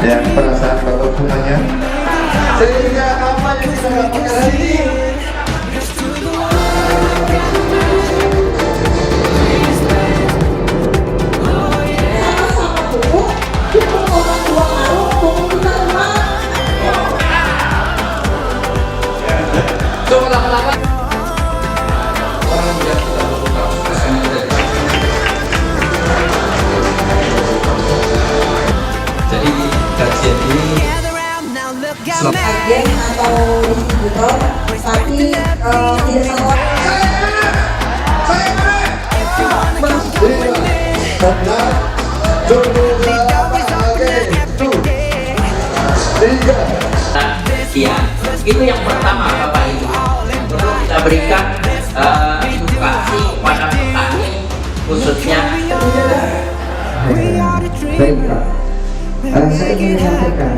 yang perasaan bapak semuanya, sehingga apa yang kita dapatkan hari ini jadi kajian ini agen atau distributor, tapi tidak sama ya, itu yang pertama Bapak Ibu, perlu kita berikan edukasi kepada petani khususnya. Saya ingin menyampaikan,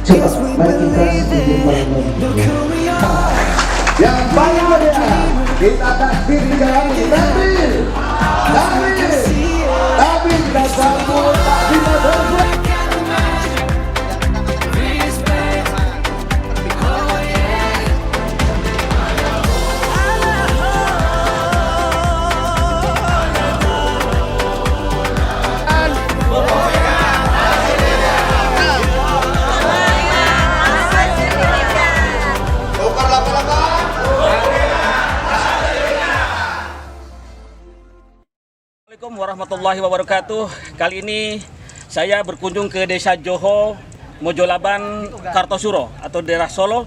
coba mari kita sedikit merenung. yang paling mulia kita takbir di dalam takbir, takbir kita sambut takbir bersama. Assalamualaikum warahmatullahi wabarakatuh. Kali ini saya berkunjung ke Desa Joho, Mojolaban, Kartosuro atau daerah Solo.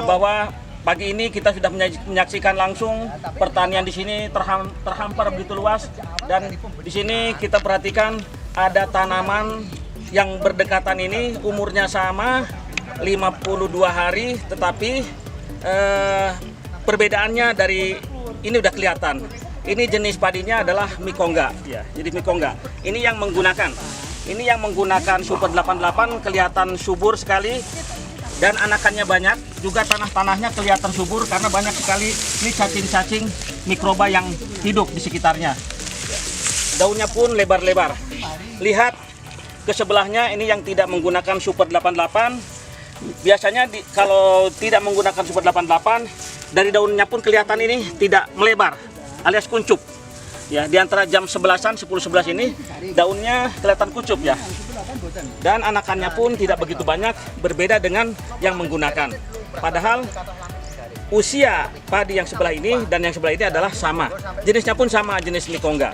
Bahwa pagi ini kita sudah menyaksikan langsung pertanian di sini terhampar begitu luas, dan di sini kita perhatikan ada tanaman yang berdekatan ini umurnya sama 52 hari, tetapi perbedaannya dari ini udah kelihatan. Ini jenis padinya adalah Mikongga, ya. Jadi Mikongga. Ini yang menggunakan Super 88 kelihatan subur sekali dan anakannya banyak. Juga tanah-tanahnya kelihatan subur karena banyak sekali ini cacing-cacing mikroba yang hidup di sekitarnya. Daunnya pun lebar-lebar. Lihat ke sebelahnya, ini yang tidak menggunakan Super 88. Biasanya kalau tidak menggunakan Super 88, dari daunnya pun kelihatan ini tidak melebar, alias kuncup. Ya, di antara jam 11-an, 10-11 ini daunnya kelihatan kuncup ya. Dan anakannya pun tidak begitu banyak, berbeda dengan yang menggunakan. Padahal usia padi yang sebelah ini dan yang sebelah ini adalah sama. Jenisnya pun sama, jenis Mikongga.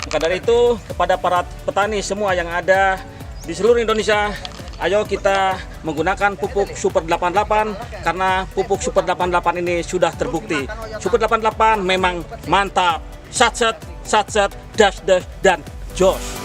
Maka dari itu, kepada para petani semua yang ada di seluruh Indonesia, ayo kita menggunakan pupuk Super 88 karena pupuk Super 88 ini sudah terbukti. Super 88 memang mantap. Satset, satset, dash, dash, dan jos.